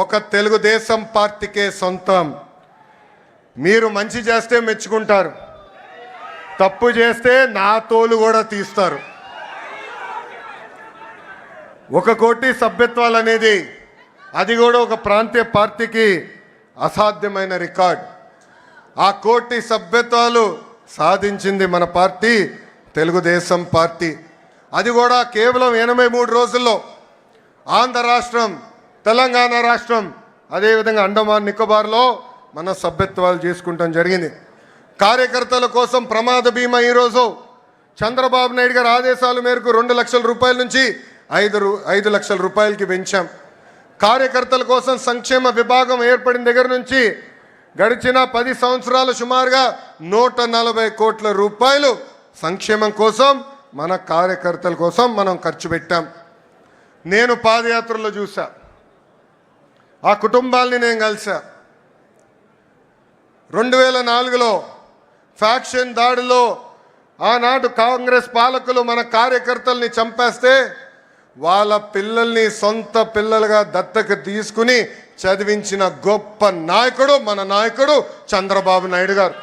ఒక తెలుగుదేశం పార్టీకే సొంతం. మీరు మంచి చేస్తే మెచ్చుకుంటారు, తప్పు చేస్తే నా తోలు కూడా తీస్తారు. 1 కోటి సభ్యత్వాలు అనేది అది కూడా ఒక ప్రాంతీయ పార్టీకి అసాధ్యమైన రికార్డ్. ఆ 1 కోటి సభ్యత్వాలు సాధించింది మన పార్టీ తెలుగుదేశం పార్టీ. అది కూడా కేవలం 83 రోజుల్లో. ఆంధ్ర రాష్ట్రం, తెలంగాణ రాష్ట్రం, అదేవిధంగా అండమాన్ నికోబార్లో మన సభ్యత్వాలు చేసుకుంటాం జరిగింది. కార్యకర్తల కోసం ప్రమాద బీమా ఈరోజు చంద్రబాబు నాయుడు గారి ఆదేశాల మేరకు 2 లక్షల రూపాయల నుంచి 5 లక్షల రూపాయలకి పెంచాం. కార్యకర్తల కోసం సంక్షేమ విభాగం ఏర్పడిన దగ్గర నుంచి గడిచిన 10 సంవత్సరాలు సుమారుగా 140 కోట్ల రూపాయలు సంక్షేమం కోసం, మన కార్యకర్తల కోసం మనం ఖర్చు పెట్టాం. నేను పాదయాత్రలో చూసా, ఆ కుటుంబాల్ని నేను కలిసా. 2004లో ఫ్యాక్షన్ దాడిలో ఆనాడు కాంగ్రెస్ పాలకులు మన కార్యకర్తల్ని చంపేస్తే వాళ్ళ పిల్లల్ని సొంత పిల్లలుగా దత్తక తీసుకుని చదివించిన గొప్ప నాయకుడు మన నాయకుడు చంద్రబాబు నాయుడు గారు.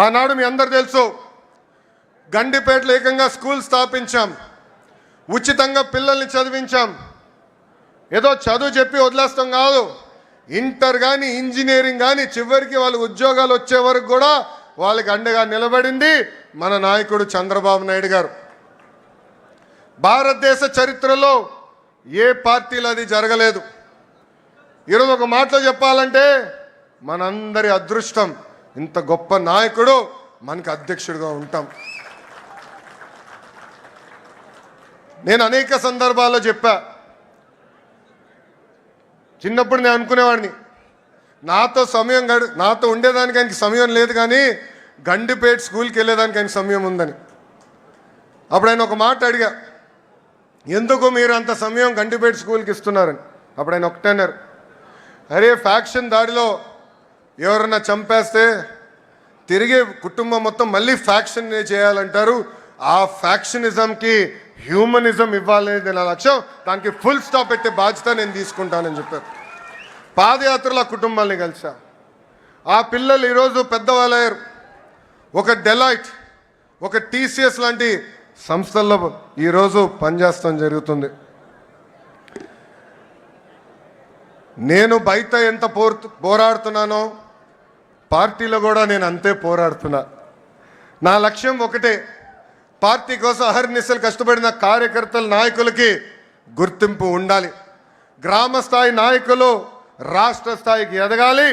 ఆనాడు మీ అందరు తెలుసు, గండిపేటలో ఏకంగా స్కూల్ స్థాపించాం, ఉచితంగా పిల్లల్ని చదివించాం. ఏదో చదువు చెప్పి వదిలేస్తాం కాదు, ఇంటర్ కానీ ఇంజనీరింగ్ కానీ చివరికి వాళ్ళ ఉద్యోగాలు వచ్చే వరకు కూడా వాళ్ళకి అండగా నిలబడింది మన నాయకుడు చంద్రబాబు నాయుడు గారు. భారతదేశ చరిత్రలో ఏ పార్టీలో అది జరగలేదు. ఈరోజు ఒక మాటలో చెప్పాలంటే మనందరి అదృష్టం, ఇంత గొప్ప నాయకుడు మనకి అధ్యక్షుడిగా ఉంటాం. నేను అనేక సందర్భాల్లో చెప్పా, చిన్నప్పుడు నేను అనుకునేవాడిని నాతో ఉండేదానికి ఆయనకి సమయం లేదు, కానీ గండిపేట స్కూల్కి వెళ్ళేదానికి ఆయనకి సమయం ఉందని. అప్పుడు ఆయన ఒక మాట అడిగా, ఎందుకు మీరు అంత సమయం గండిపేట స్కూల్కి ఇస్తున్నారని. అప్పుడు ఆయన ఒకటే అన్నారు, అరే ఫ్యాక్షన్ దాడిలో ఎవరన్నా చంపేస్తే తిరిగి కుటుంబం మొత్తం మళ్ళీ ఫ్యాక్షన్నే చేయాలంటారు, ఆ ఫ్యాక్షనిజంకి హ్యూమనిజం ఇవ్వాలనేది నా లక్ష్యం, దానికి ఫుల్ స్టాప్ పెట్టే బాధ్యత నేను తీసుకుంటానని చెప్పారు. పాదయాత్రలో ఆ కుటుంబాన్ని కలిసా. ఆ పిల్లలు ఈరోజు పెద్దవాళ్ళయ్యారు. ఒక డెలాయిట్, ఒక టీసీఎస్ లాంటి సంస్థల్లో ఈరోజు పనిచేస్తాం జరుగుతుంది. నేను బయట ఎంత పోరాడుతున్నానో పార్టీలో కూడా నేను అంతే పోరాడుతున్నా. నా లక్ష్యం ఒకటే, పార్టీ కోసం అహర్నిశలు కష్టపడిన కార్యకర్తల నాయకులకి గుర్తింపు ఉండాలి. గ్రామ స్థాయి నాయకులు రాష్ట్ర స్థాయికి ఎదగాలి.